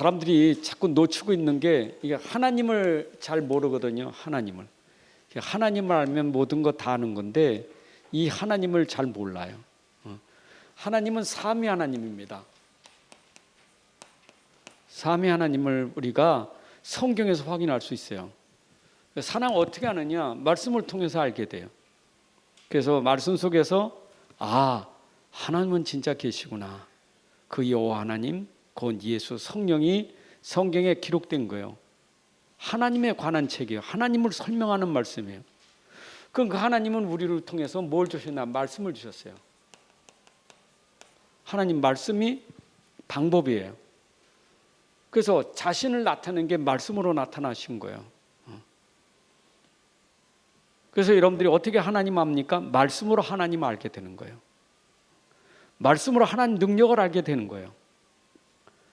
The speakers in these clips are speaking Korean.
사람들이 자꾸 놓치고 있는 게 이게 하나님을 잘 모르거든요. 하나님을 알면 모든 거 다 아는 건데 이 하나님을 잘 몰라요. 하나님은 삼위 하나님입니다. 삼위 하나님을 우리가 성경에서 확인할 수 있어요. 하나님 어떻게 아느냐? 말씀을 통해서 알게 돼요. 그래서 말씀 속에서 하나님은 진짜 계시구나. 그 여호와 하나님, 곧 예수, 성령이 성경에 기록된 거예요. 하나님에 관한 책이에요. 하나님을 설명하는 말씀이에요. 그럼 그 하나님은 우리를 통해서 뭘 주셨나? 말씀을 주셨어요. 하나님 말씀이 방법이에요. 그래서 자신을 나타내는 게 말씀으로 나타나신 거예요. 그래서 여러분들이 어떻게 하나님 압니까? 말씀으로 하나님 알게 되는 거예요. 말씀으로 하나님 능력을 알게 되는 거예요.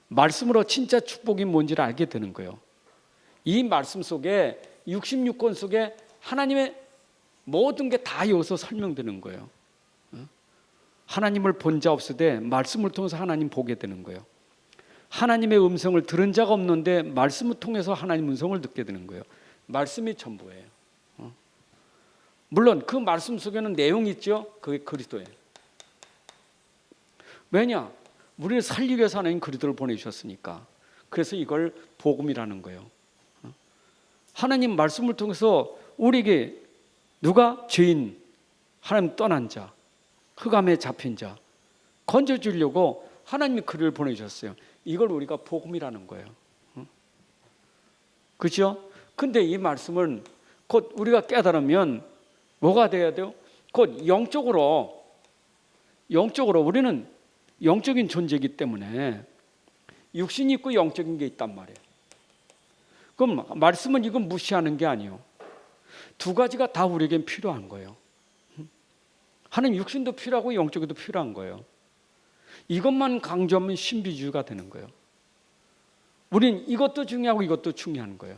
말씀으로 진짜 축복이 뭔지를 알게 되는 거예요. 이 말씀 속에 66권 속에 하나님의 모든 게 다 여기서 설명되는 거예요. 하나님을 본 자 없으되 말씀을 통해서 하나님 보게 되는 거예요. 하나님의 음성을 들은 자가 없는데 말씀을 통해서 하나님 음성을 듣게 되는 거예요. 말씀이 전부예요. 물론 그 말씀 속에는 내용이 있죠. 그게 그리스도예요. 왜냐? 우리를 살리기 위해서 하나님 그리스도를 보내주셨으니까. 그래서 이걸 복음이라는 거예요. 하나님 말씀을 통해서 우리에게 누가 죄인, 하나님 떠난 자, 흑암에 잡힌 자 건져주려고 하나님이 그를 보내주셨어요. 이걸 우리가 복음이라는 거예요. 그렇죠? 근데 이 말씀은 곧 우리가 깨달으면 뭐가 돼야 돼요? 곧 영적으로 우리는 영적인 존재이기 때문에 육신이 있고 영적인 게 있단 말이에요. 그럼 말씀은 이건 무시하는 게 아니에요. 두 가지가 다 우리에겐 필요한 거예요. 하나님 육신도 필요하고 영적이도 필요한 거예요. 이것만 강조하면 신비주의가 되는 거예요. 우린 이것도 중요하고 이것도 중요한 거예요.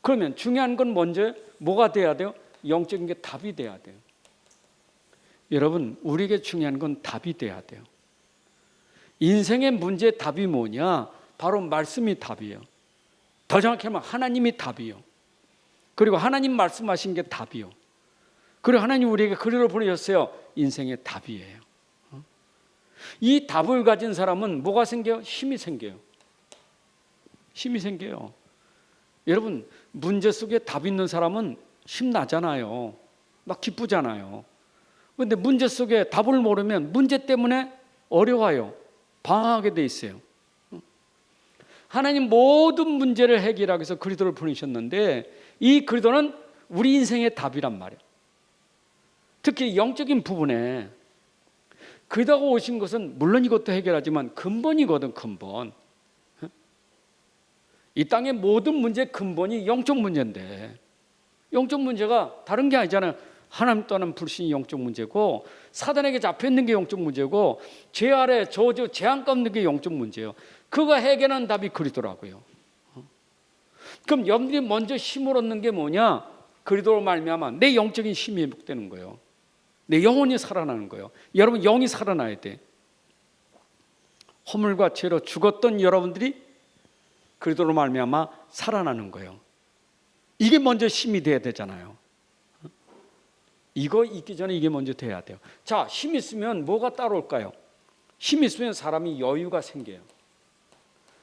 그러면 중요한 건 먼저 뭐가 돼야 돼요? 영적인 게 답이 돼야 돼요. 여러분, 우리에게 중요한 건 답이 돼야 돼요. 인생의 문제의 답이 뭐냐? 바로 말씀이 답이에요. 더 정확히 하면 하나님이 답이요. 그리고 하나님 말씀하신 게 답이요. 그리고 하나님 우리에게 그리스도를 보내셨어요. 인생의 답이에요. 이 답을 가진 사람은 뭐가 생겨요? 힘이 생겨요. 힘이 생겨요. 여러분, 문제 속에 답 있는 사람은 힘나잖아요. 막 기쁘잖아요. 그런데 문제 속에 답을 모르면 문제 때문에 어려워요. 방황하게 돼 있어요. 하나님 모든 문제를 해결하기 위해서 그리스도를 보내셨는데 이 그리스도는 우리 인생의 답이란 말이에요. 특히 영적인 부분에 그리스도가 오신 것은 물론 이것도 해결하지만 근본이거든. 근본. 이 땅의 모든 문제의 근본이 영적 문제인데 영적 문제가 다른 게 아니잖아요. 하나님 떠난 불신이 영적 문제고 사단에게 잡혀있는 게 영적 문제고 죄 아래 저주 재앙 가운데 게 영적 문제예요. 그거 해결하는 답이 그리스도라고요. 그럼 여러분들이 먼저 힘을 얻는 게 뭐냐? 그리스도로 말미암아 내 영적인 힘이 회복되는 거예요. 내 영혼이 살아나는 거예요. 여러분 영이 살아나야 돼. 허물과 죄로 죽었던 여러분들이 그리스도로 말미암아 살아나는 거예요. 이게 먼저 힘이 돼야 되잖아요. 이거 있기 전에 이게 먼저 돼야 돼요. 자, 힘 있으면 뭐가 따라올까요? 힘 있으면 사람이 여유가 생겨요.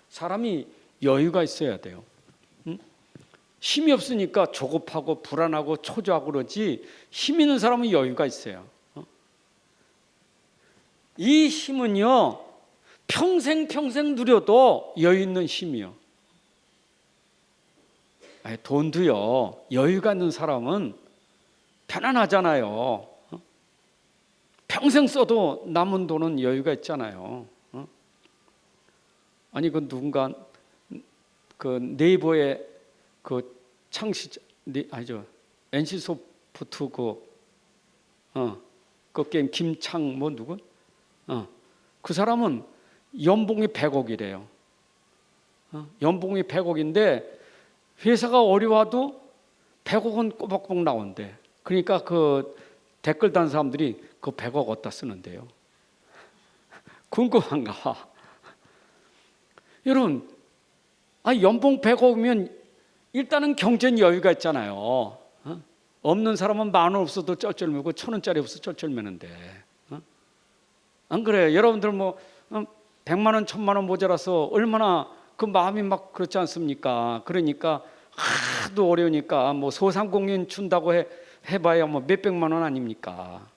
사람이 여유가 있어야 돼요. 힘이 없으니까 조급하고 불안하고 초조하고 그러지 힘 있는 사람은 여유가 있어요. 이 힘은요 평생 누려도 여유 있는 힘이요. 돈도요 여유가 있는 사람은 편안하잖아요. 평생 써도 남은 돈은 여유가 있잖아요. 아니 그 누군가 그 네이버에 그 창시자 아니죠 NC 소프트 그 게임 김창 뭐 누구 그 사람은 연봉이 100억이래요. 연봉이 100억인데 회사가 어려워도 100억은 꼬박꼬박 나온대. 그러니까 그 댓글 단 사람들이 그 100억 어디다 쓰는데요? 궁금한가? 여러분 연봉 100억이면 일단은 경제는 여유가 있잖아요. 없는 사람은 10,000원 없어도 쩔쩔매고 1,000원짜리 없어 쩔쩔매는데. 안 그래요? 여러분들 뭐 100만 원, 1,000만 원 모자라서 얼마나 그 마음이 막 그렇지 않습니까? 그러니까 하도 어려우니까 뭐 소상공인 준다고 해봐야 뭐 몇백만 원 아닙니까?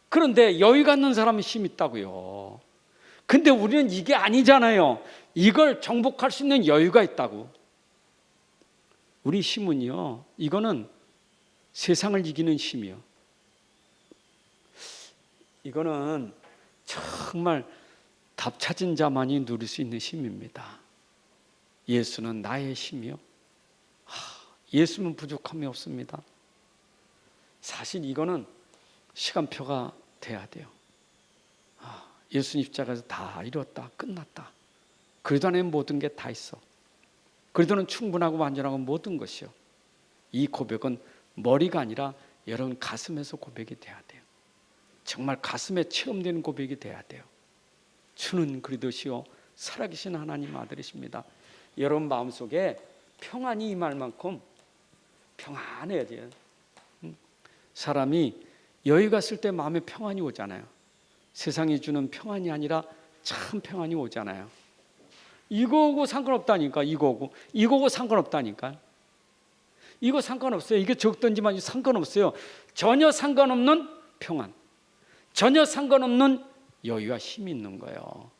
그런데 여유가 있는 사람은 힘이 있다고요. 근데 우리는 이게 아니잖아요. 이걸 정복할 수 있는 여유가 있다고. 우리 힘은요, 이거는 세상을 이기는 힘이요. 이거는 정말 답 찾은 자만이 누릴 수 있는 힘입니다. 예수는 나의 힘이요. 예수는 부족함이 없습니다. 사실 이거는 시간표가 돼야 돼요. 예수님 십자가에서 다 이뤘다, 끝났다. 그리도 안에 모든 게 다 있어. 그리도는 충분하고 완전하고 모든 것이요. 이 고백은 머리가 아니라 여러분 가슴에서 고백이 돼야 돼요. 정말 가슴에 체험되는 고백이 돼야 돼요. 주는 그리도시요 살아계신 하나님 아들이십니다. 여러분 마음속에 평안이 임할 만큼 평안해야 돼요. 사람이 여유가 있을 때 마음에 평안이 오잖아요. 세상이 주는 평안이 아니라 참 평안이 오잖아요. 이거고 상관없다니까. 이거고 상관없다니까. 이거 상관없어요. 이게 적든지 많이 상관없어요. 전혀 상관없는 평안, 전혀 상관없는 여유와 힘이 있는 거예요.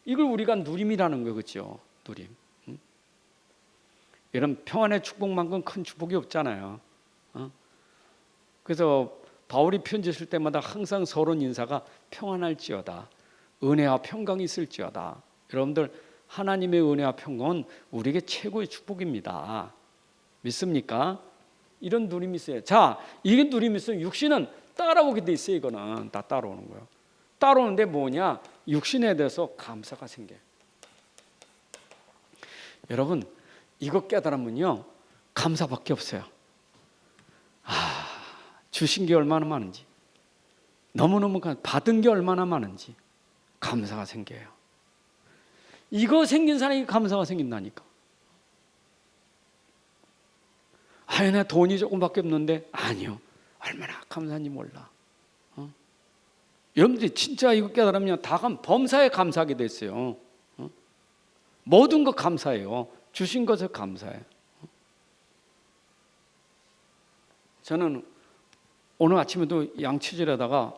이걸 우리가 누림이라는 거예요. 그렇죠? 누림. 이런 평안의 축복만큼 큰 축복이 없잖아요. 그래서 바울이 편지 쓸 때마다 항상 서론 인사가 평안할지어다, 은혜와 평강이 있을지어다. 여러분들 하나님의 은혜와 평강은 우리에게 최고의 축복입니다. 믿습니까? 이런 누림이 있어요. 자, 이게 누림이 있어요. 육신은 따라오게 돼 있어요. 이거는 다 따라오는 거예요. 따라오는데 뭐냐? 육신에 대해서 감사가 생겨요. 여러분 이거 깨달으면요 감사밖에 없어요. 주신 게 얼마나 많은지, 너무너무 받은 게 얼마나 많은지 감사가 생겨요. 이거 생긴 사람이 감사가 생긴다니까. 내 돈이 조금밖에 없는데, 아니요, 얼마나 감사한지 몰라. 여러분들이 진짜 이거 깨달으면 다 범사에 감사하게 됐어요. 모든 것 감사해요. 주신 것에 감사해요. 저는 오늘 아침에도 양치질하다가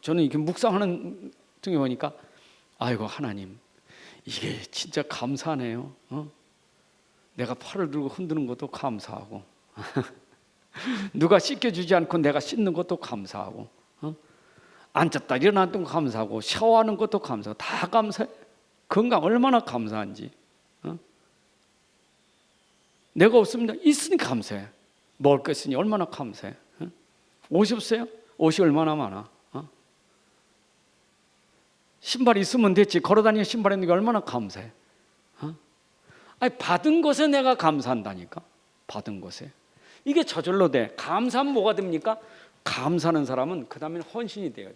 저는 이렇게 묵상하는 중에 보니까 아이고 하나님, 이게 진짜 감사하네요. 내가 팔을 들고 흔드는 것도 감사하고 누가 씻겨주지 않고 내가 씻는 것도 감사하고 앉았다 일어났던 거 감사하고 샤워하는 것도 감사하고 다 감사해. 건강 얼마나 감사한지. 내가 없으면 있으니 감사해. 먹을 거 있으니 얼마나 감사해. 옷이 없어요? 옷이 얼마나 많아. 신발이 있으면 됐지. 걸어다니는 신발 있는 게 얼마나 감사해. 아니, 받은 것에 내가 감사한다니까. 받은 것에. 이게 저절로 돼. 감사하면 뭐가 됩니까? 감사하는 사람은 그 다음에 헌신이 돼요.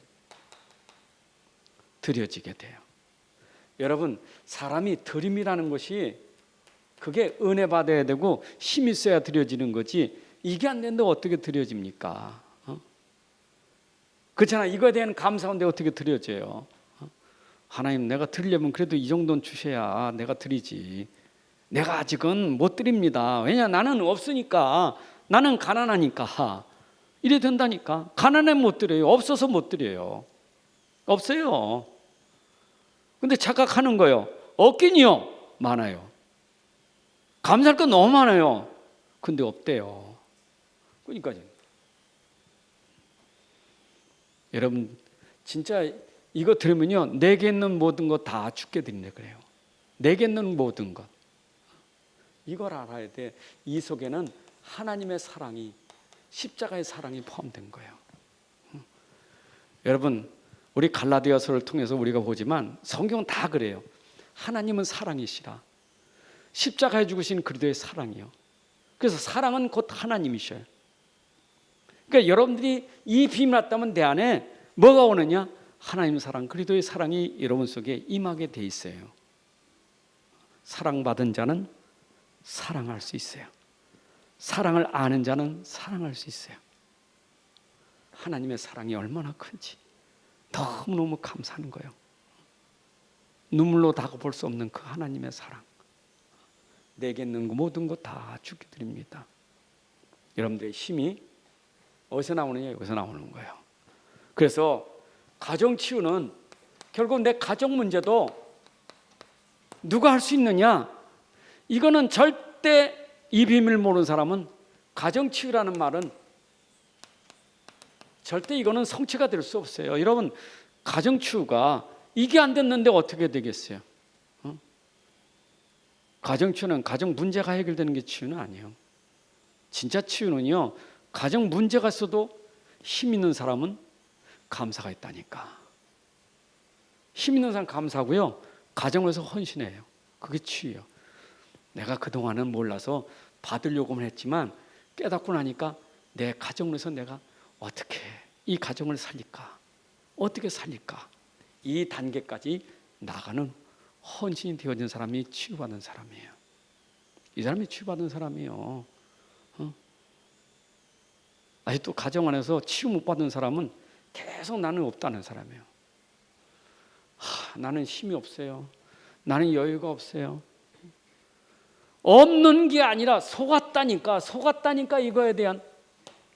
드려지게 돼요. 여러분 사람이 드림이라는 것이 그게 은혜 받아야 되고 힘이 있어야 드려지는 거지, 이게 안 되는데 어떻게 드려집니까? 그렇잖아. 이거에 대한 감사한데 어떻게 드려져요? 하나님, 내가 드리려면 그래도 이 정도는 주셔야 내가 드리지. 내가 아직은 못 드립니다. 왜냐, 나는 없으니까, 나는 가난하니까. 이래 된다니까. 가난해 못 드려요. 없어서 못 드려요. 없어요. 근데 착각하는 거예요. 없긴요 많아요. 감사할 건 너무 많아요. 근데 없대요. 그러니까 여러분 진짜 이거 들으면요, 내게 있는 모든 것 다 주께 드린다 그래요. 내게 있는 모든 것, 이걸 알아야 돼. 이 속에는 하나님의 사랑이, 십자가의 사랑이 포함된 거예요. 여러분 우리 갈라디아서를 통해서 우리가 보지만 성경은 다 그래요. 하나님은 사랑이시라. 십자가에 죽으신 그리스도의 사랑이요. 그래서 사랑은 곧 하나님이셔요. 그러니까 여러분들이 이 비밀 알았다면 내 안에 뭐가 오느냐? 하나님 사랑, 그리스도의 사랑이 여러분 속에 임하게 돼 있어요. 사랑받은 자는 사랑할 수 있어요. 사랑을 아는 자는 사랑할 수 있어요. 하나님의 사랑이 얼마나 큰지 너무너무 감사한 거예요. 눈물로 다가볼 수 없는 그 하나님의 사랑. 내게 있는 모든 것 다 주께 드립니다. 여러분들의 힘이 어디서 나오느냐? 여기서 나오는 거예요. 그래서 가정치유는 결국 내 가정 문제도 누가 할 수 있느냐? 이거는 절대 이 비밀 모르는 사람은 가정치유라는 말은 절대 이거는 성취가 될 수 없어요. 여러분, 가정치유가 이게 안 됐는데 어떻게 되겠어요? 가정치유는 가정 문제가 해결되는 게 치유는 아니에요. 진짜 치유는요, 가정 문제가 있어도 힘 있는 사람은 감사가 있다니까. 힘 있는 사람 감사하고요, 가정에서 헌신해요. 그게 치유예요. 내가 그동안은 몰라서 받으려고만 했지만 깨닫고 나니까 내 가정에서 내가 어떻게 이 가정을 살릴까? 어떻게 살릴까? 이 단계까지 나가는 헌신이 되어진 사람이 치유받는 사람이에요. 이 사람이 치유받는 사람이에요. 아직도 가정 안에서 치유 못 받은 사람은 계속 나는 없다는 사람이에요. 나는 힘이 없어요. 나는 여유가 없어요. 없는 게 아니라 속았다니까 이거에 대한,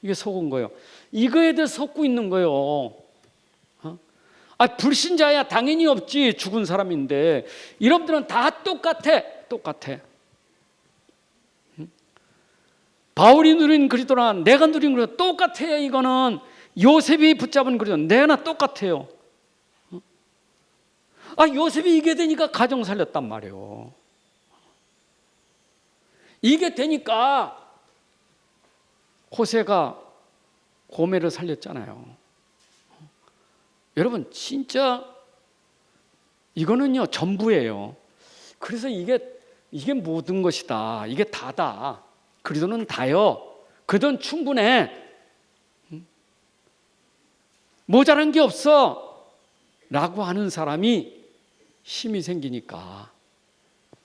이게 속은 거예요. 이거에 대해 속고 있는 거예요. 불신자야 당연히 없지. 죽은 사람인데. 여러분들은 다 똑같아. 바울이 누린 그리스도나 내가 누린 그리스도 똑같아요. 이거는 요셉이 붙잡은 그리스도 내나 똑같아요. 요셉이 이게 되니까 가정 살렸단 말이에요. 이게 되니까 호세가 고멜을 살렸잖아요. 여러분, 진짜 이거는요 전부예요. 그래서 이게 모든 것이다. 이게 다다. 그리스도는 다요. 그리스도는 충분해. 모자란 게 없어 라고 하는 사람이 힘이 생기니까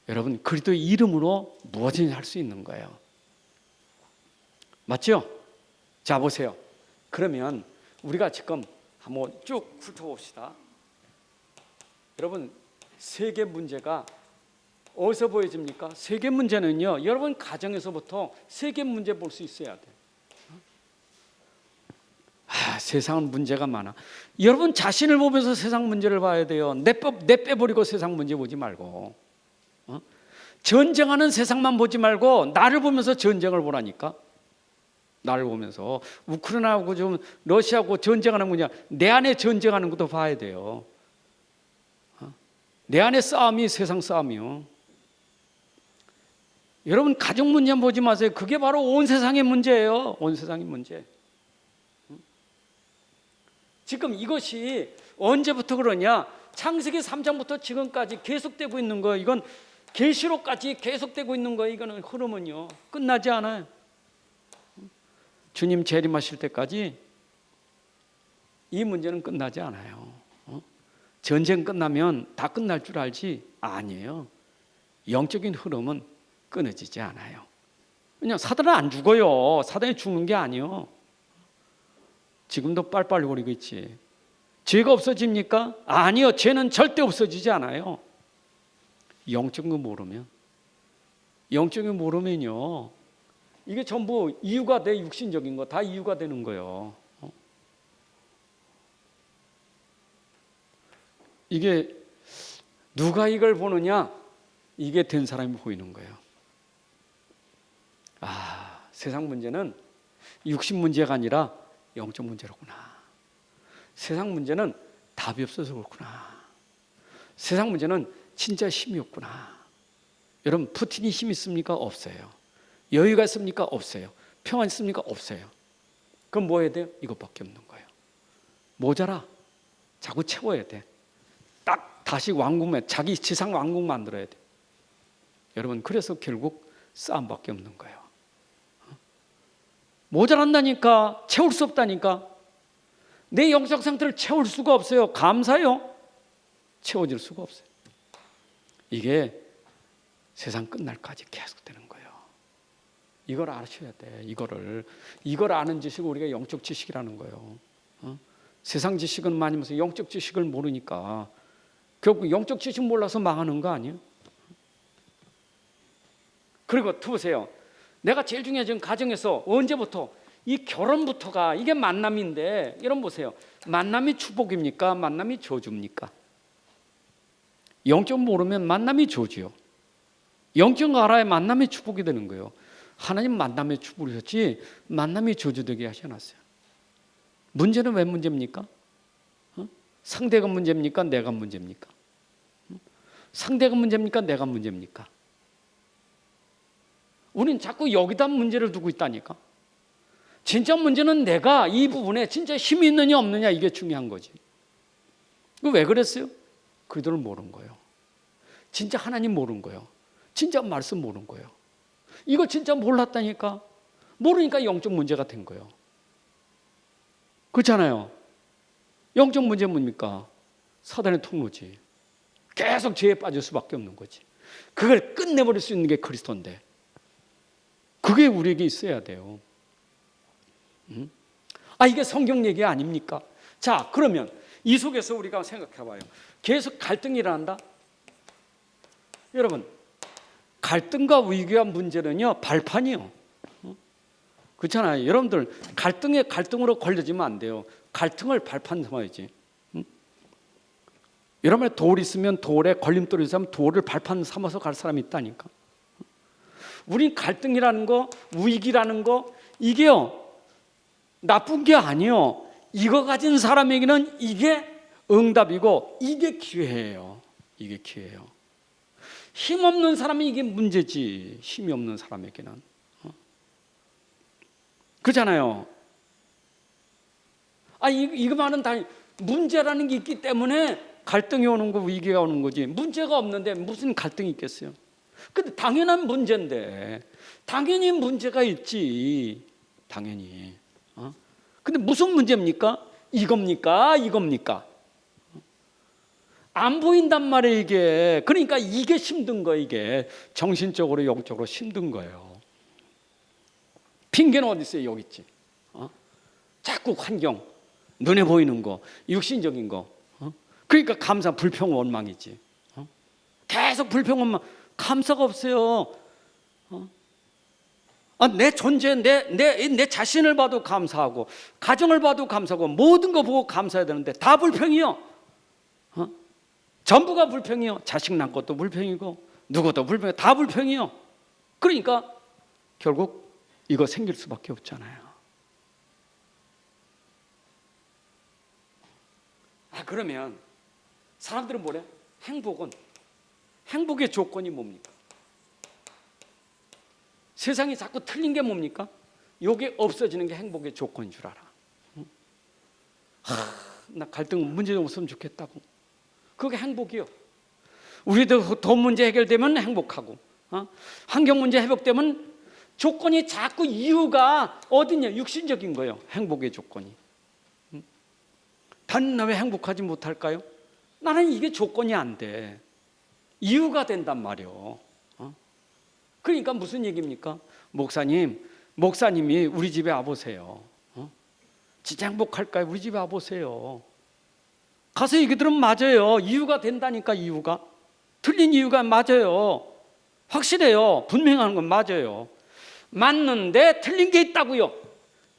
여러분, 그리스도의 이름으로 무엇이든지 할 수 있는 거예요. 맞죠? 자, 보세요. 그러면 우리가 지금 한번 쭉 훑어봅시다. 여러분, 세계 문제가 어디서 보여집니까? 세계 문제는요, 여러분 가정에서부터 세계 문제 볼 수 있어야 돼요. 세상은 문제가 많아. 여러분 자신을 보면서 세상 문제를 봐야 돼요. 내 빼버리고 세상 문제 보지 말고. 전쟁하는 세상만 보지 말고 나를 보면서 전쟁을 보라니까. 나를 보면서 우크라이나하고 좀 러시아하고 전쟁하는 거냐, 내 안에 전쟁하는 것도 봐야 돼요. 내 안에 싸움이 세상 싸움이요. 여러분 가정 문제 보지 마세요. 그게 바로 온 세상의 문제예요. 온 세상의 문제. 지금 이것이 언제부터 그러냐? 창세기 3장부터 지금까지 계속되고 있는 거예요. 이건 계시록까지 계속되고 있는 거예요. 이거는 흐름은요 끝나지 않아요. 주님 재림하실 때까지 이 문제는 끝나지 않아요. 전쟁 끝나면 다 끝날 줄 알지? 아니에요. 영적인 흐름은 끊어지지 않아요. 그냥 사단은 안 죽어요. 사단이 죽는 게 아니에요. 지금도 빨빨거리고 있지. 죄가 없어집니까? 아니요. 죄는 절대 없어지지 않아요. 영적인 거 모르면요 이게 전부 이유가 돼. 육신적인 거 다 이유가 되는 거예요. 이게 누가 이걸 보느냐? 이게 된 사람이 보이는 거예요. 세상 문제는 육신 문제가 아니라 영적 문제로구나. 세상 문제는 답이 없어서 그렇구나. 세상 문제는 진짜 힘이 없구나. 여러분, 푸틴이 힘 있습니까? 없어요. 여유가 있습니까? 없어요. 평안 있습니까? 없어요. 그럼 뭐 해야 돼요? 이것밖에 없는 거예요. 모자라. 자꾸 채워야 돼. 딱 다시 왕국만, 자기 지상 왕국 만들어야 돼. 여러분, 그래서 결국 싸움밖에 없는 거예요. 모자란다니까, 채울 수 없다니까. 내 영적 상태를 채울 수가 없어요. 감사해요. 채워질 수가 없어요. 이게 세상 끝날까지 계속되는 거예요. 이걸 아셔야 돼. 이걸 아는 지식을 우리가 영적 지식이라는 거예요. 세상 지식은 많이 무슨 영적 지식을 모르니까 결국 영적 지식 몰라서 망하는 거 아니에요? 그리고 또 보세요. 내가 제일 중요한 가정에서 언제부터 이 결혼부터가 이게 만남인데, 여러분 보세요. 만남이 축복입니까? 만남이 저주입니까? 영적 모르면 만남이 저주요. 영적 알아야 만남이 축복이 되는 거예요. 하나님 만남의 축복이셨지 만남이 저주되게 하셔놨어요. 문제는 왜 문제입니까? 상대가 문제입니까? 내가 문제입니까? 상대가 문제입니까? 내가 문제입니까? 우린 자꾸 여기다 문제를 두고 있다니까. 진짜 문제는 내가 이 부분에 진짜 힘이 있느냐 없느냐, 이게 중요한 거지. 왜 그랬어요? 그들을 모르는 거예요. 진짜 하나님 모르는 거예요. 진짜 말씀 모르는 거예요. 이거 진짜 몰랐다니까. 모르니까 영적 문제가 된 거예요. 그렇잖아요. 영적 문제 뭡니까? 사단의 통로지. 계속 죄에 빠질 수밖에 없는 거지. 그걸 끝내버릴 수 있는 게 그리스도인데, 그게 우리에게 있어야 돼요. 이게 성경 얘기 아닙니까? 자, 그러면 이 속에서 우리가 생각해 봐요. 계속 갈등이 일어난다. 여러분, 갈등과 위기와 문제는요, 발판이요. 그렇잖아요. 여러분들 갈등에 갈등으로 걸려지면 안 돼요. 갈등을 발판 삼아야지. 여러분의 돌 있으면 돌에 걸림돌이 있으면 돌을 발판 삼아서 갈 사람이 있다니까. 우린 갈등이라는 거, 위기라는 거, 이게요 나쁜 게 아니에요. 이거 가진 사람에게는 이게 응답이고 이게 기회예요. 이게 기회예요. 힘없는 사람이 이게 문제지. 힘이 없는 사람에게는. 그렇잖아요. 이거만은 다 문제라는 게 있기 때문에 갈등이 오는 거, 위기가 오는 거지. 문제가 없는데 무슨 갈등이 있겠어요? 근데 당연한 문제인데, 당연히 문제가 있지. 당연히. 근데 무슨 문제입니까? 이겁니까? 안 보인단 말이에요, 이게. 그러니까 이게 힘든 거예요, 이게. 정신적으로, 영적으로 힘든 거예요. 핑계는 어디 있어요? 여기 있지. 자꾸 환경, 눈에 보이는 거, 육신적인 거. 그러니까 감사, 불평, 원망이지. 계속 불평, 원망. 감사가 없어요. 내 존재, 내 자신을 봐도 감사하고, 가정을 봐도 감사하고, 모든 거 보고 감사해야 되는데 다 불평이요. 전부가 불평이요. 자식 낳은 것도 불평이고, 누구도 불평이고, 다 불평이요. 그러니까 결국 이거 생길 수밖에 없잖아요. 그러면 사람들은 뭐래? 행복의 조건이 뭡니까? 세상이 자꾸 틀린 게 뭡니까? 요게 없어지는 게 행복의 조건인 줄 알아. 나 갈등 문제 좀 없으면 좋겠다고. 그게 행복이요. 우리도 돈 문제 해결되면 행복하고, 환경 문제 회복되면 조건이 자꾸 이유가 어디냐? 육신적인 거예요. 행복의 조건이. 나 왜 행복하지 못할까요? 나는 이게 조건이 안 돼. 이유가 된단 말이요. 그러니까 무슨 얘기입니까? 목사님이 우리 집에 와보세요. 진짜 행복할까요? 우리 집에 와보세요. 가서 얘기 들으면 맞아요. 이유가 된다니까. 이유가 틀린 이유가 맞아요. 확실해요. 분명한 건 맞아요. 맞는데 틀린 게 있다고요.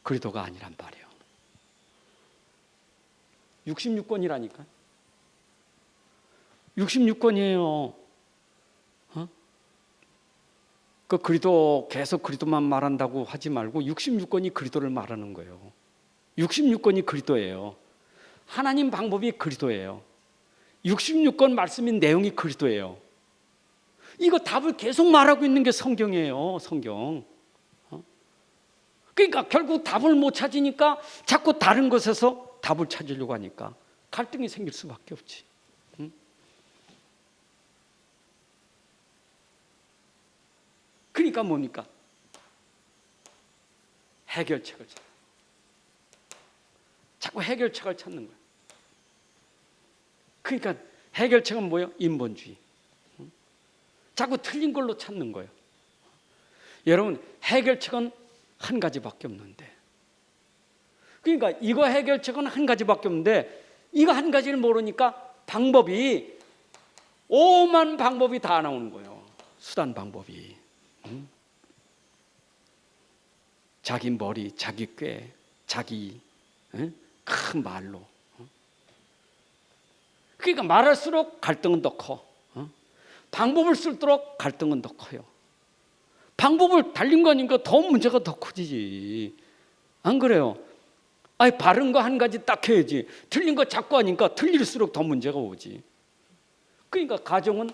그리도가 아니란 말이에요. 66권이라니까. 66권이에요. 그 그리도 계속 그리도만 말한다고 하지 말고 66권이 그리도를 말하는 거예요. 66권이 그리도예요. 하나님 방법이 그리도예요. 66권 말씀인 내용이 그리도예요. 이거 답을 계속 말하고 있는 게 성경이에요. 성경. 그러니까 결국 답을 못 찾으니까 자꾸 다른 것에서 답을 찾으려고 하니까 갈등이 생길 수밖에 없지. 그러니까 뭡니까? 해결책을 찾아. 자꾸 해결책을 찾는 거야. 그러니까 해결책은 뭐예요? 인본주의. 자꾸 틀린 걸로 찾는 거예요. 여러분, 해결책은 한 가지밖에 없는데, 그러니까 이거 해결책은 한 가지밖에 없는데 이거 한 가지를 모르니까 방법이 오만 방법이 다 나오는 거예요. 수단 방법이. 자기 머리, 자기 꾀, 자기 큰 말로. 그러니까 말할수록 갈등은 더 커. 방법을 쓸수록 갈등은 더 커요. 방법을 달린 거니까 더 문제가 더 커지지. 안 그래요? 아니, 바른 거 한 가지 딱 해야지. 틀린 거 자꾸 하니까 틀릴수록 더 문제가 오지. 그러니까 가정은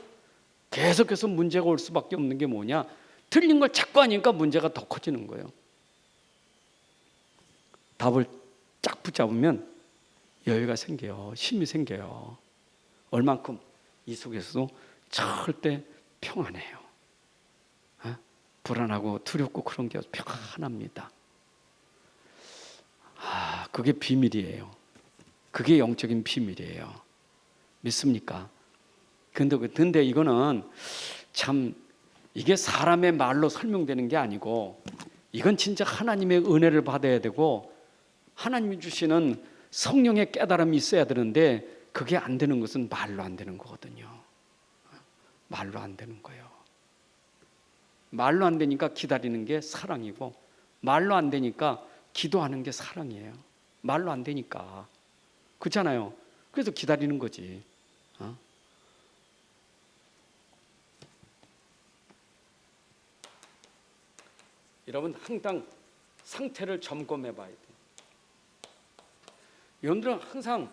계속해서 문제가 올 수밖에 없는 게 뭐냐? 틀린 걸 자꾸 하니까 문제가 더 커지는 거예요. 답을 쫙 붙잡으면 여유가 생겨요. 힘이 생겨요. 얼만큼 이 속에서도 절대 평안해요. 불안하고 두렵고 그런 게 평안합니다. 그게 비밀이에요. 그게 영적인 비밀이에요. 믿습니까? 근데 이거는 참 이게 사람의 말로 설명되는 게 아니고 이건 진짜 하나님의 은혜를 받아야 되고 하나님이 주시는 성령의 깨달음이 있어야 되는데 그게 안 되는 것은 말로 안 되는 거거든요. 말로 안 되는 거예요. 말로 안 되니까 기다리는 게 사랑이고 말로 안 되니까 기도하는 게 사랑이에요. 말로 안 되니까. 그렇잖아요. 그래서 기다리는 거지. 여러분, 항상 상태를 점검해 봐야 돼요. 여러분들은 항상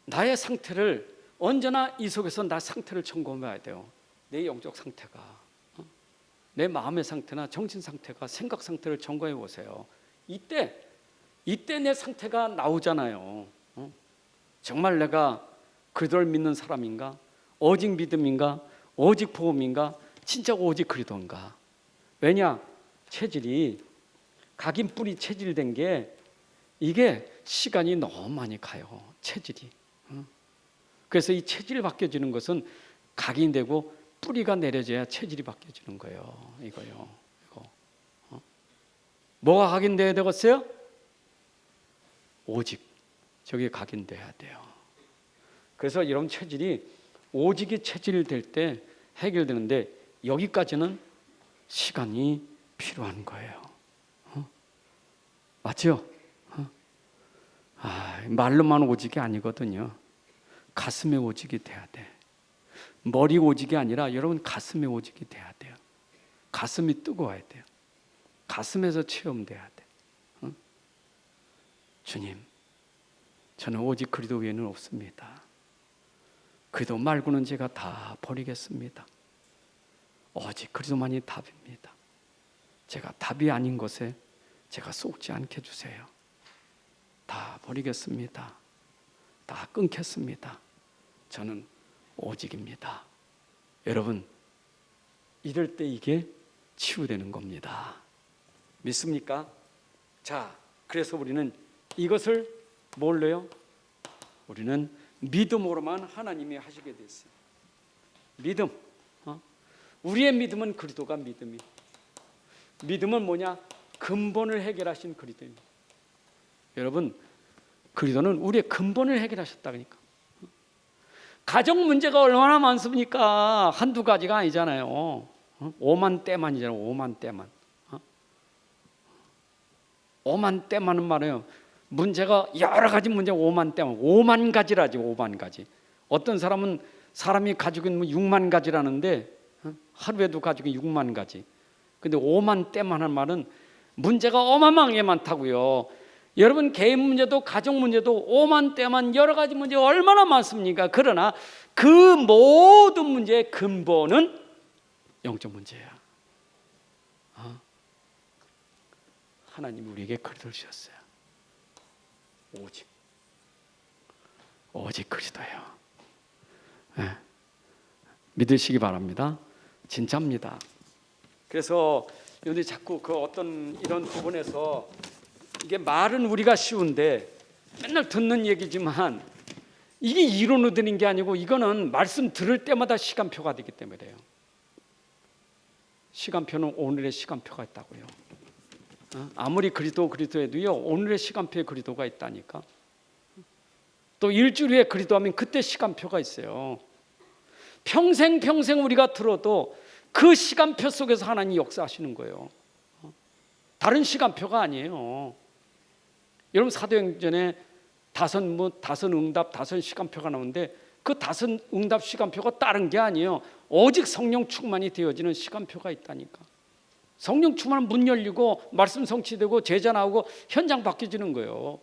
나의 상태를 언제나 이 속에서 나 상태를 점검해 봐야 돼요. 내 영적 상태가, 내 마음의 상태나 정신 상태가, 생각 상태를 점검해 보세요. 이때 내 상태가 나오잖아요. 정말 내가 그리스도를 믿는 사람인가? 오직 믿음인가? 오직 복음인가? 진짜 오직 그리스도인가? 왜냐? 체질이 각인 뿌리 체질된 게 이게 시간이 너무 많이 가요. 체질이. 그래서 이 체질이 바뀌어지는 것은 각인되고 뿌리가 내려져야 체질이 바뀌어지는 거예요. 이거요. 이거. 뭐가 각인돼야 되겠어요? 오직. 저게 각인돼야 돼요. 그래서 여러분 체질이 오직이 체질이 될 때 해결되는데 여기까지는 시간이 필요한 거예요. 맞죠? 말로만 오직이 아니거든요. 가슴에 오직이 돼야 돼. 머리 오직이 아니라 여러분 가슴에 오직이 돼야 돼요. 가슴이 뜨거워야 돼요. 가슴에서 체험돼야 돼. 주님, 저는 오직 그리스도 외에는 없습니다. 그리스도 말고는 제가 다 버리겠습니다. 오직 그리스도만이 답입니다. 제가 답이 아닌 것에 제가 속지 않게 해주세요. 다 버리겠습니다. 다 끊겠습니다. 저는 오직입니다. 여러분, 이럴 때 이게 치유되는 겁니다. 믿습니까? 자, 그래서 우리는 이것을 뭘로요? 우리는 믿음으로만 하나님이 하시게 됐어요. 믿음. 우리의 믿음은 그리스도가 믿음이. 믿음은 뭐냐? 근본을 해결하신 그리스도입니다. 여러분, 그리스도는 우리의 근본을 해결하셨다니까. 가정 문제가 얼마나 많습니까? 한두 가지가 아니잖아요. 5만 때만이잖아요. 5만 때만. 5만 때만은 말이에요. 문제가 여러 가지 문제 5만 때만. 5만 가지라지. 5만 가지. 어떤 사람은 사람이 가지고 있는 6만 가지라는데 하루에도 가지고 6만 가지. 근데 5만 때만 한 말은 문제가 어마어마하게 많다고요. 여러분, 개인 문제도 가정 문제도 5만 때만 여러 가지 문제가 얼마나 많습니까? 그러나 그 모든 문제의 근본은 영적 문제야. 하나님이 우리에게 그리스도를 주셨어요. 오직 그리스도예요. 네. 믿으시기 바랍니다. 진짜입니다. 그래서 여러분들이 자꾸 그 어떤 이런 부분에서 이게 말은 우리가 쉬운데 맨날 듣는 얘기지만 이게 이론으로 되는 게 아니고 이거는 말씀 들을 때마다 시간표가 되기 때문에 그래요. 시간표는 오늘의 시간표가 있다고요. 아무리 그리스도해도요, 오늘의 시간표에 그리스도가 있다니까. 또 일주일 후에 그리스도하면 그때 시간표가 있어요. 평생 우리가 들어도 그 시간표 속에서 하나님이 역사하시는 거예요. 다른 시간표가 아니에요. 여러분 사도행전에 다섯 응답, 다섯 시간표가 나오는데 그 다섯 응답 시간표가 다른 게 아니에요. 오직 성령 충만이 되어지는 시간표가 있다니까. 성령 충만은 문 열리고 말씀 성취되고 제자 나오고 현장 바뀌어지는 거예요.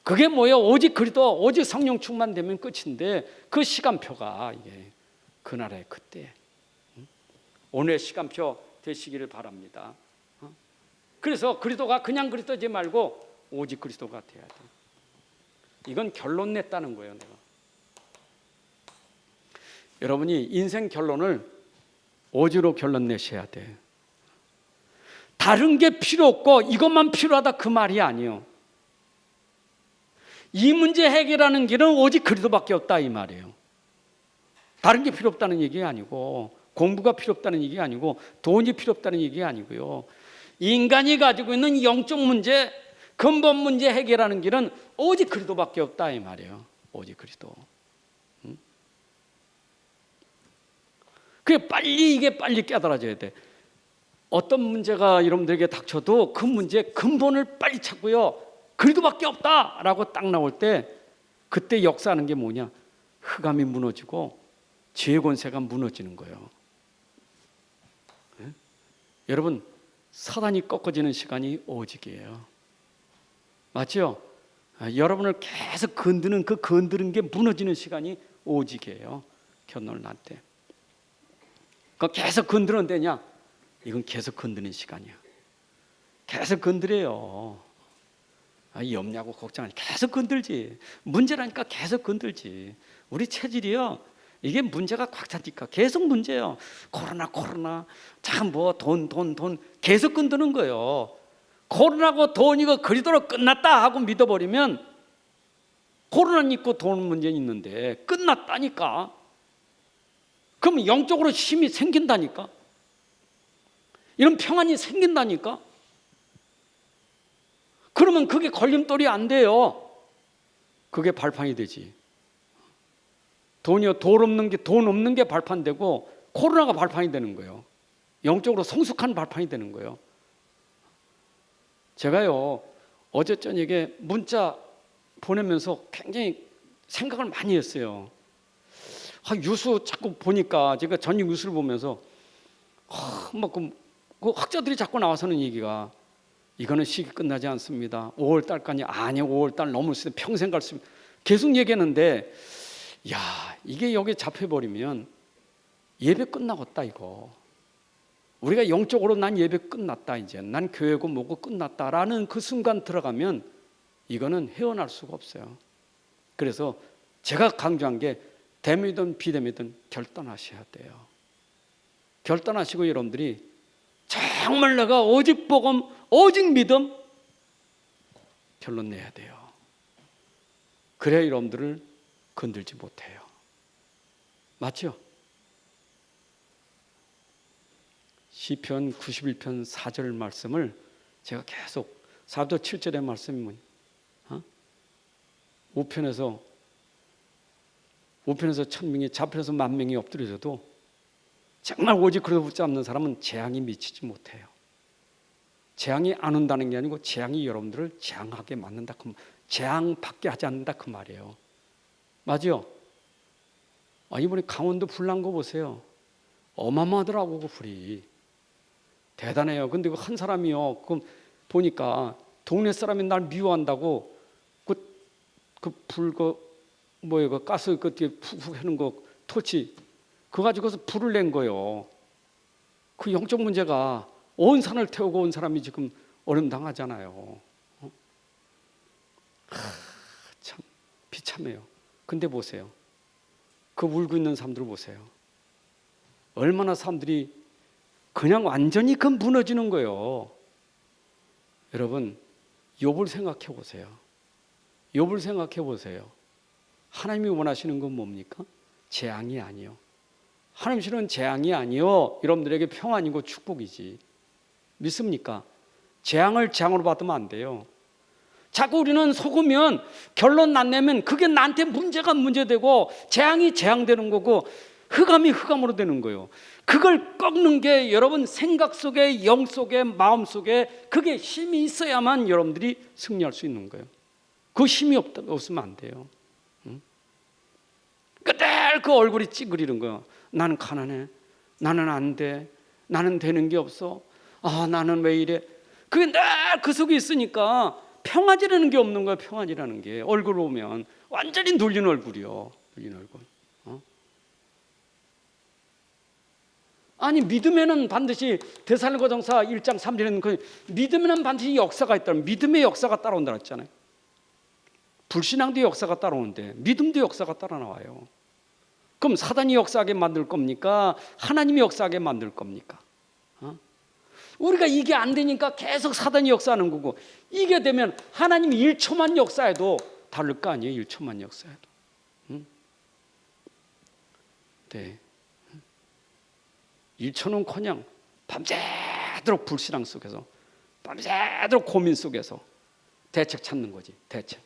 그게 뭐예요? 오직 그리스도, 오직 성령 충만되면 끝인데 그 시간표가 이게 그날의 그때. 오늘의 시간표 되시기를 바랍니다. 그래서 그리스도가 그냥 그리스도지 말고 오직 그리스도가 돼야 돼. 이건 결론 냈다는 거예요. 내가. 여러분이 인생 결론을 오직으로 결론 내셔야 돼. 다른 게 필요 없고 이것만 필요하다 그 말이 아니에요. 이 문제 해결하는 길은 오직 그리스도밖에 없다 이 말이에요. 다른 게 필요 없다는 얘기 아니고 공부가 필요 없다는 얘기 아니고 돈이 필요 없다는 얘기 아니고요. 인간이 가지고 있는 영적 문제, 근본 문제 해결하는 길은 오직 그리스도밖에 없다 이 말이에요. 오직 그리스도. 그게 빨리 깨달아져야 돼. 어떤 문제가 여러분들에게 닥쳐도 그 문제의 근본을 빨리 찾고요. 그리스도밖에 없다라고 딱 나올 때 그때 역사하는 게 뭐냐? 흑암이 무너지고 죄의 권세가 무너지는 거예요. 네? 여러분 사단이 꺾어지는 시간이 오직이에요. 맞죠? 여러분을 계속 건드는 그 건드는 게 무너지는 시간이 오직이에요. 견론을 날 때. 그 계속 건드는 데냐? 이건 계속 건드는 시간이야. 계속 건드려요. 없냐고 걱정하니 계속 건들지. 문제라니까 계속 건들지. 우리 체질이요. 이게 문제가 꽉 차니까 계속 문제예요. 코로나 참 뭐 돈 계속 건드는 거예요. 코로나고 돈 이거 그리스도로 끝났다 하고 믿어버리면 코로나 있고 돈 문제 있는데 끝났다니까. 그럼 영적으로 힘이 생긴다니까. 이런 평안이 생긴다니까. 그러면 그게 걸림돌이 안 돼요. 그게 발판이 되지. 돈 없는 게 발판되고 코로나가 발판이 되는 거예요. 영적으로 성숙한 발판이 되는 거예요. 제가요 어제 저녁에 문자 보내면서 굉장히 생각을 많이 했어요. 뉴스 자꾸 보니까 제가 전국 뉴스를 보면서 그 학자들이 자꾸 나와서는 얘기가 이거는 시기 끝나지 않습니다. 5월 달까지 아니요 5월 달 넘을 수 있어요. 평생 갈 수 있어요. 계속 얘기하는데 야 이게 여기 잡혀버리면 예배 끝나겠다 이거. 우리가 영적으로 난 예배 끝났다 이제 난 교회고 뭐고 끝났다라는 그 순간 들어가면 이거는 헤어날 수가 없어요. 그래서 제가 강조한 게 됨이든 비됨이든 결단하셔야 돼요. 결단하시고 여러분들이 정말 내가 오직 복음 오직 믿음 결론 내야 돼요. 그래야 여러분들을 건들지 못해요. 맞죠? 시편 91편 4절 말씀을 제가 계속 4절 7절의 말씀이 뭐냐? 5편에서 1000명이 잡혀서 10,000명이 엎드려져도 정말 오직 그리스도 붙잡는 사람은 재앙이 미치지 못해요. 재앙이 안 온다는 게 아니고 재앙이 여러분들을 재앙하게 만든다. 재앙받게 하지 않는다 그 말이에요. 맞죠? 이번에 강원도 불 난 거 보세요. 어마어마하더라고 그 불이. 대단해요. 근데 그 한 사람이요. 그럼 보니까 동네 사람이 날 미워한다고 그 가스 그 뒤에 푹푹 하는 거 토치 그거 가지고서 불을 낸 거예요. 그 영적 문제가 온 산을 태우고 온 사람이 지금 어려움 당하잖아요. 참 비참해요. 근데 보세요. 그 울고 있는 사람들 보세요. 얼마나 사람들이 그냥 완전히 그 무너지는 거예요. 여러분 욥을 생각해 보세요. 욥을 생각해 보세요. 하나님이 원하시는 건 뭡니까? 재앙이 아니요. 하나님 주시는 재앙이 아니요 여러분들에게 평안이고 축복이지. 믿습니까? 재앙을 재앙으로 받으면 안 돼요. 자꾸 우리는 속으면 결론 안 내면 그게 나한테 문제가 문제되고 재앙이 재앙되는 거고 흑암이 흑암으로 되는 거예요. 그걸 꺾는 게 여러분 생각 속에 영 속에 마음 속에 그게 힘이 있어야만 여러분들이 승리할 수 있는 거예요. 그 힘이 없으면 안 돼요. 그때 그 얼굴이 찌그리는 거예요. 나는 가난해. 나는 안 돼. 나는 되는 게 없어. 아, 나는 왜 이래. 그게 늘 그 속에 있으니까 평안이라는 게 없는 거예요. 평안이라는 게 얼굴 보면 완전히 눌린 얼굴이요. 눌린 얼굴. 아니 믿음에는 반드시 데살로니가전서 1장 3절에는 그 믿음에는 반드시 역사가 있다는 믿음의 역사가 따라온다 했잖아요. 불신앙도 역사가 따라오는데 믿음도 역사가 따라 나와요. 그럼 사단이 역사하게 만들 겁니까? 하나님이 역사하게 만들 겁니까? 우리가 이게 안 되니까 계속 사단이 역사하는 거고 이게 되면 하나님이 1초만 역사해도 다를 거 아니에요. 1초만 역사해도. 네. 1초는커녕 밤새도록 불신앙 속에서 밤새도록 고민 속에서 대책 찾는 거지. 대책.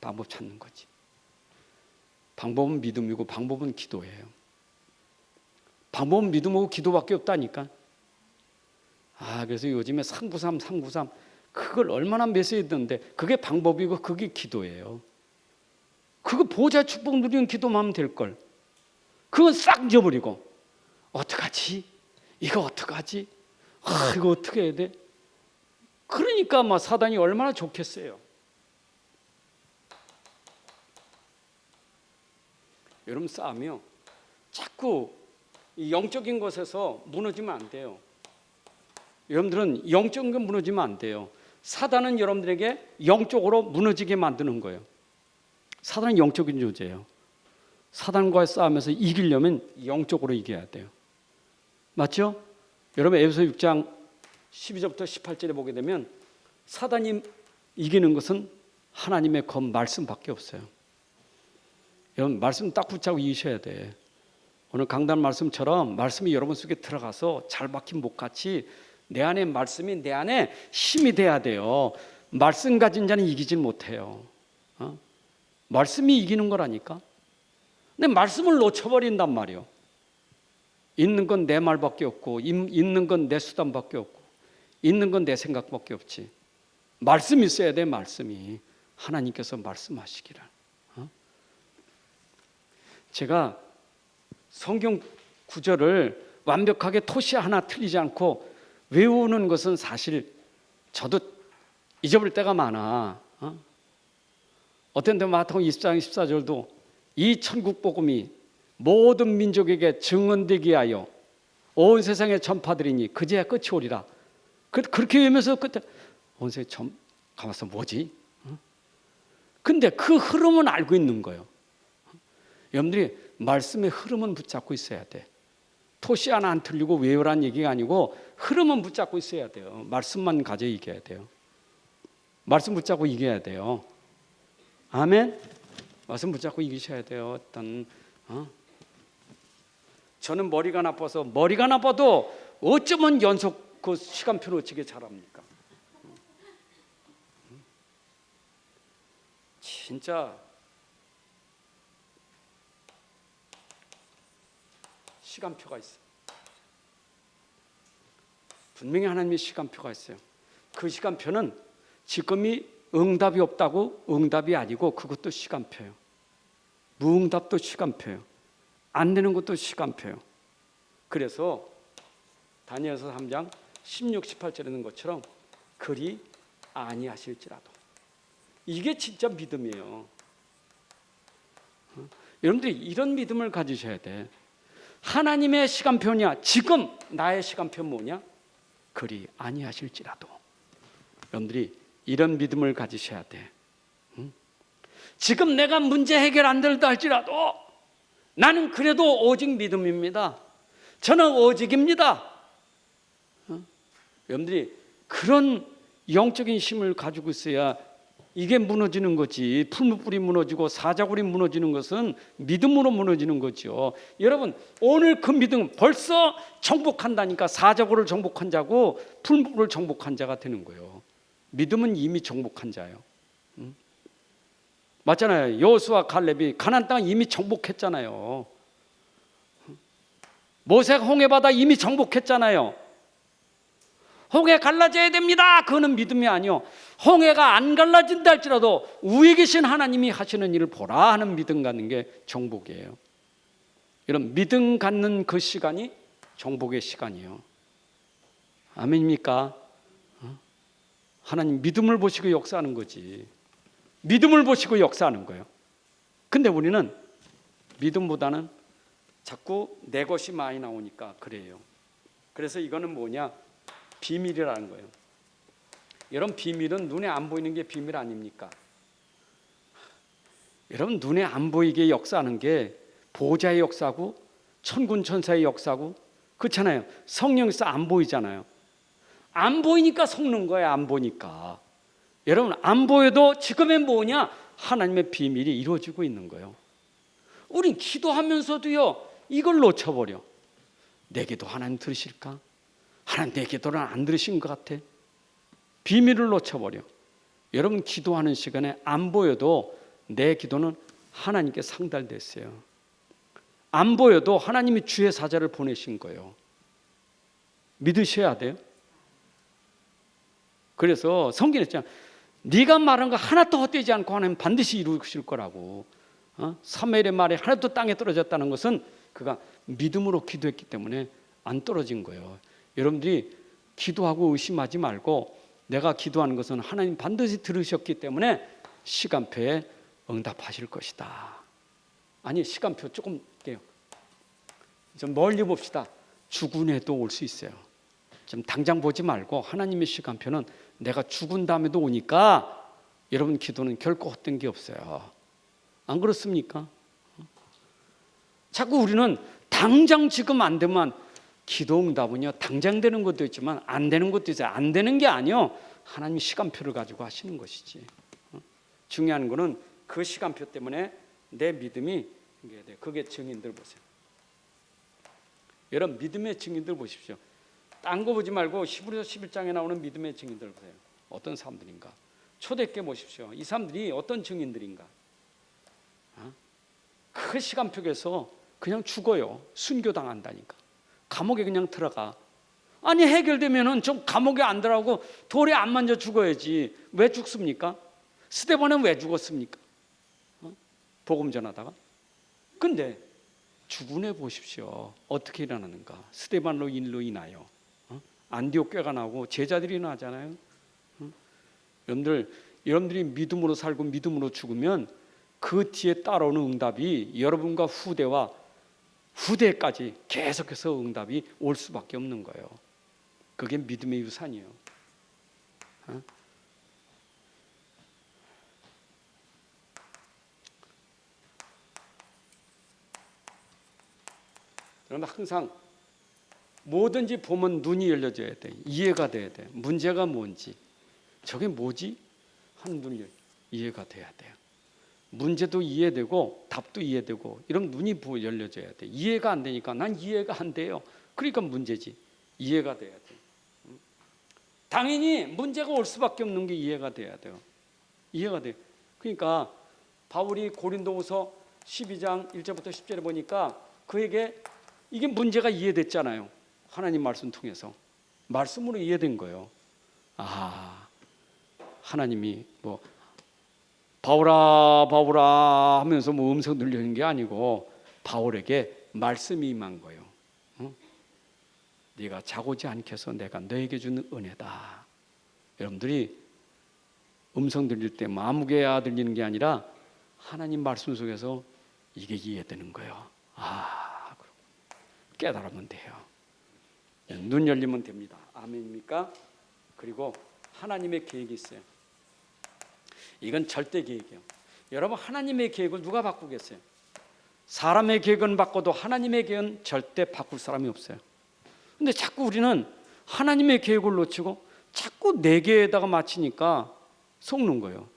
방법 찾는 거지. 방법은 믿음이고 방법은 기도예요. 방법은 믿음하고 기도밖에 없다니까. 그래서 요즘에 393 그걸 얼마나 메시지던데 그게 방법이고 그게 기도예요. 그거 보좌 축복 누리는 기도만 하면 될걸. 그건 싹 잊어버리고 어떡하지? 이거 어떡하지? 이거 어떻게 해야 돼? 그러니까 막 사단이 얼마나 좋겠어요. 여러분 싸우며 자꾸 영적인 것에서 무너지면 안 돼요. 여러분들은 영적인 건 무너지면 안 돼요. 사단은 여러분들에게 영적으로 무너지게 만드는 거예요. 사단은 영적인 존재예요. 사단과의 싸움에서 이기려면 영적으로 이겨야 돼요. 맞죠? 여러분 에베소 6장 12절부터 18절에 보게 되면 사단이 이기는 것은 하나님의 검 말씀밖에 없어요. 여러분 말씀 딱 붙잡고 이기셔야 돼. 오늘 강단 말씀처럼 말씀이 여러분 속에 들어가서 잘 박힌 목같이 내 안에 말씀이 내 안에 힘이 돼야 돼요. 말씀 가진 자는 이기질 못해요. 말씀이 이기는 거라니까. 근데 말씀을 놓쳐버린단 말이에요. 있는 건 내 말밖에 없고 있는 건 내 수단밖에 없고 있는 건 내 생각밖에 없지. 말씀이 있어야 돼. 말씀이. 하나님께서 말씀하시기를. 제가 성경 구절을 완벽하게 토시 하나 틀리지 않고 외우는 것은 사실 저도 잊어버릴 때가 많아. 어떤 데 마태복음 20장 14절도 이 천국 복음이 모든 민족에게 증언되게 하여 온 세상에 전파드리니 그제야 끝이 오리라. 그렇게 외우면서 그때 온 세상에 가만있어 뭐지? 근데 그 흐름은 알고 있는 거예요. 여러분들이 말씀의 흐름은 붙잡고 있어야 돼. 토시 하나 안 틀리고 외우라는 얘기가 아니고 흐름은 붙잡고 있어야 돼요. 말씀만 가져 이겨야 돼요. 말씀 붙잡고 이겨야 돼요. 아멘. 말씀 붙잡고 이기셔야 돼요. 일단 저는 머리가 나빠도 어쩌면 연속 그 시간표를 어떻게 잘합니까? 진짜 시간표가 있어요. 분명히 하나님의 시간표가 있어요. 그 시간표는 지금이 응답이 없다고 응답이 아니고 그것도 시간표예요. 무응답도 시간표예요. 안 되는 것도 시간표예요. 그래서 다니엘서 3장 16, 18절에 있는 것처럼 그리 아니하실지라도 이게 진짜 믿음이에요. 여러분들이 이런 믿음을 가지셔야 돼. 하나님의 시간표냐 지금 나의 시간표 뭐냐 그리 아니하실지라도 여러분들이 이런 믿음을 가지셔야 돼. 지금 내가 문제 해결 안 된다 할지라도 나는 그래도 오직 믿음입니다. 저는 오직입니다. 여러분들이 그런 영적인 힘을 가지고 있어야 이게 무너지는 거지. 풀무불이 무너지고 사자굴이 무너지는 것은 믿음으로 무너지는 거죠. 여러분, 오늘 그 믿음 벌써 정복한다니까. 사자굴을 정복한 자고 풀무불을 정복한 자가 되는 거예요. 믿음은 이미 정복한 자예요. 맞잖아요. 여호수아 갈렙이 가나안 땅 이미 정복했잖아요. 모세가 홍해바다 이미 정복했잖아요. 홍해 갈라져야 됩니다. 그거는 믿음이 아니요. 홍해가 안 갈라진다 할지라도 위에 계신 하나님이 하시는 일을 보라 하는 믿음 갖는 게 정복이에요. 이런 믿음 갖는 그 시간이 정복의 시간이에요. 아멘입니까? 하나님 믿음을 보시고 역사하는 거지. 믿음을 보시고 역사하는 거예요. 근데 우리는 믿음보다는 자꾸 내 것이 많이 나오니까 그래요. 그래서 이거는 뭐냐? 비밀이라는 거예요. 여러분, 비밀은 눈에 안 보이는 게 비밀 아닙니까? 여러분, 눈에 안 보이게 역사하는 게 보좌의 역사고 천군 천사의 역사고 그렇잖아요. 성령에서 안 보이잖아요. 안 보이니까 속는 거예요. 안 보니까. 여러분, 안 보여도 지금은 뭐냐? 하나님의 비밀이 이루어지고 있는 거예요. 우린 기도하면서도요 이걸 놓쳐버려. 내 기도 하나님 들으실까? 하나님 내 기도는 안 들으신 것 같아. 비밀을 놓쳐버려. 여러분, 기도하는 시간에 안 보여도 내 기도는 하나님께 상달됐어요. 안 보여도 하나님이 주의 사자를 보내신 거예요. 믿으셔야 돼요. 그래서 성경에 있잖아. 네가 말한 거 하나도 헛되지 않고 하나님 반드시 이루실 거라고. 사무엘의 말이 하나도 땅에 떨어졌다는 것은 그가 믿음으로 기도했기 때문에 안 떨어진 거예요. 여러분들이 기도하고 의심하지 말고 내가 기도하는 것은 하나님 반드시 들으셨기 때문에 시간표에 응답하실 것이다. 아니, 시간표 조금 좀 멀리 봅시다. 죽은 해도 올 수 있어요. 좀 당장 보지 말고 하나님의 시간표는 내가 죽은 다음에도 오니까 여러분 기도는 결코 헛된 게 없어요. 안 그렇습니까? 자꾸 우리는 당장 지금 안 되면 기도 응답은요 당장 되는 것도 있지만 안 되는 것도 있어요. 안 되는 게 아니요 하나님이 시간표를 가지고 하시는 것이지. 중요한 거는 그 시간표 때문에 내 믿음이 그게 증인들 보세요. 여러분, 믿음의 증인들 보십시오. 딴 거 보지 말고 히브리서 11장에 나오는 믿음의 증인들 보세요. 어떤 사람들인가? 초대교회 보십시오. 이 사람들이 어떤 증인들인가? 그 시간표에서 그냥 죽어요. 순교당한다니까. 감옥에 그냥 들어가. 아니, 해결되면은 좀 감옥에 안 들어가고 돌에 안 만져 죽어야지. 왜 죽습니까? 스데반은 왜 죽었습니까? 복음 전하다가. 근데 죽은 애 보십시오. 어떻게 일어나는가? 스데반로 일로 인하여 안디옥 교회가 나오고 제자들이 나잖아요. 여러분들이 믿음으로 살고 믿음으로 죽으면 그 뒤에 따라오는 응답이 여러분과 후대까지 계속해서 응답이 올 수밖에 없는 거예요. 그게 믿음의 유산이에요. 여러분, 항상 뭐든지 보면 눈이 열려져야 돼. 이해가 돼야 돼. 문제가 뭔지, 저게 뭐지? 하는 눈이 이해가 돼야 돼요. 문제도 이해되고 답도 이해되고 이런 눈이 열려져야 돼. 이해가 안 되니까 난 이해가 안 돼요. 그러니까 문제지. 이해가 돼야 돼. 당연히 문제가 올 수밖에 없는 게 이해가 돼야 돼요. 이해가 돼. 그러니까 바울이 고린도후서 12장 1절부터 10절에 보니까 그에게 이게 문제가 이해됐잖아요. 하나님 말씀 통해서 말씀으로 이해된 거예요. 하나님이 뭐 바울아 바울아 하면서 뭐 음성 들리는 게 아니고 바울에게 말씀이 임한 거예요. 네가 자고지 않게 해서 내가 너에게 주는 은혜다. 여러분들이 음성 들릴 때 마무개야 들리는 게 아니라 하나님 말씀 속에서 이게 이해되는 거예요. 깨달으면 돼요. 눈 열리면 됩니다. 아멘입니까? 그리고 하나님의 계획이 있어요. 이건 절대 계획이에요. 여러분, 하나님의 계획을 누가 바꾸겠어요? 사람의 계획은 바꿔도 하나님의 계획은 절대 바꿀 사람이 없어요. 근데 자꾸 우리는 하나님의 계획을 놓치고 자꾸 내 계획에다가 맞추니까 속는 거예요.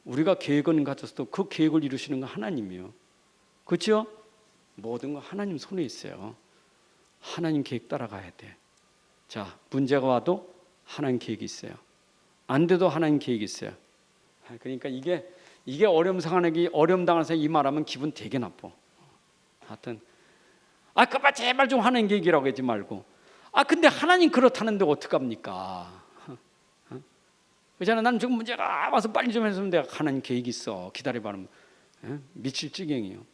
우리가 계획은 가졌어도 그 계획을 이루시는 건 하나님이요. 그렇죠? 모든 건 하나님 손에 있어요. 하나님 계획 따라가야 돼. 자, 문제가 와도 하나님 계획이 있어요. 안 돼도 하나님 계획이 있어요. 그러니까 이게 어려움 당해서 이 말하면 기분 되게 나빠. 하여튼 그봐 제발 좀 하나님 계획이라고 하지 말고 근데 하나님 그렇다는데 어떡합니까? 그잖아. 난 지금 문제가 와서 빨리 좀 했으면 내가 하나님 계획이 있어. 기다려봐. 미칠 지경이에요.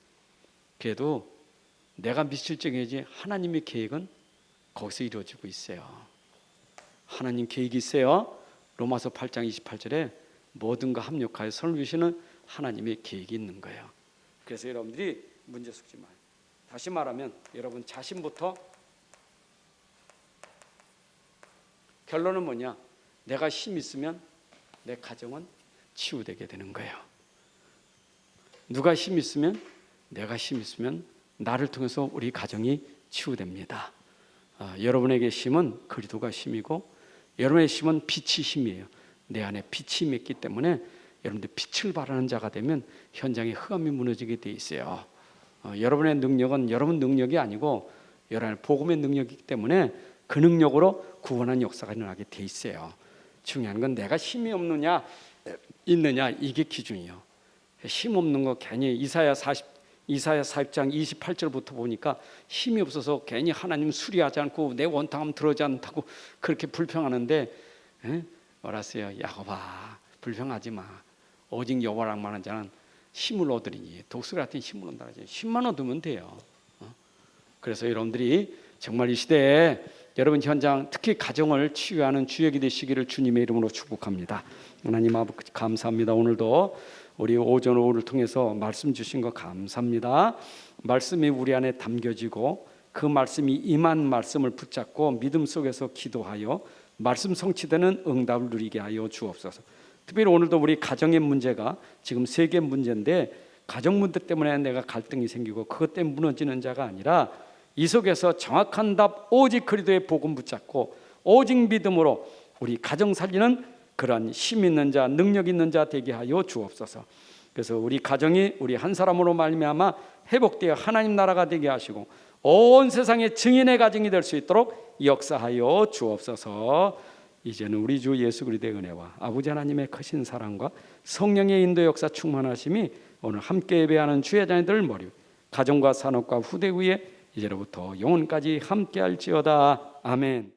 그래도 내가 미칠 지경이지 하나님의 계획은 거기서 이루어지고 있어요. 하나님 계획이 있어요. 로마서 8장 28절에 모든가 합력하여 선을 이루시는 하나님의 계획이 있는 거예요. 그래서 여러분들이 문제 숙지 마요. 다시 말하면 여러분 자신부터 결론은 뭐냐? 내가 힘 있으면 내 가정은 치유되게 되는 거예요. 누가 힘 있으면 내가 힘 있으면 나를 통해서 우리 가정이 치유됩니다. 여러분에게 힘은 그리스도가 힘이고 여러분의 힘은 빛이 힘이에요. 내 안에 빛이 있기 때문에 여러분들 빛을 발하는 자가 되면 현장에 흑암이 무너지게 돼 있어요. 여러분의 능력은 여러분 능력이 아니고 여러분의 복음의 능력이기 때문에 그 능력으로 구원한 역사가 일어나게 돼 있어요. 중요한 건 내가 힘이 없느냐 있느냐 이게 기준이에요. 힘 없는 거 괜히 이사야 40장 28절부터 보니까 힘이 없어서 괜히 하나님 수리하지 않고 내 원탕함 들어오지 않다고 그렇게 불평하는데 뭐라세요? 야곱아 불평하지 마. 오직 여호와랑만 자는 힘을 얻으리니 독수리 같은 힘을 얻으라지. 힘만 얻으면 돼요. 그래서 여러분들이 정말 이 시대에 여러분 현장 특히 가정을 치유하는 주역이 되시기를 주님의 이름으로 축복합니다. 하나님 아버지 감사합니다. 오늘도 우리 오전 오후를 통해서 말씀 주신 거 감사합니다. 말씀이 우리 안에 담겨지고 그 말씀이 임한 말씀을 붙잡고 믿음 속에서 기도하여 말씀 성취되는 응답을 누리게 하여 주옵소서. 특별히 오늘도 우리 가정의 문제가 지금 세계 문제인데 가정 문제 때문에 내가 갈등이 생기고 그것 때문에 무너지는 자가 아니라 이 속에서 정확한 답 오직 그리스도의 복음 붙잡고 오직 믿음으로 우리 가정 살리는 그러한 힘 있는 자 능력 있는 자 되게 하여 주옵소서. 그래서 우리 가정이 우리 한 사람으로 말미암아 회복되어 하나님 나라가 되게 하시고 온 세상의 증인의 가정이 될 수 있도록 역사하여 주옵소서. 이제는 우리 주 예수 그리스도의 은혜와 아버지 하나님의 크신 사랑과 성령의 인도 역사 충만하심이 오늘 함께 예배하는 주의 자녀들 머리 가정과 산업과 후대 위에 이제로부터 영원까지 함께할지어다. 아멘.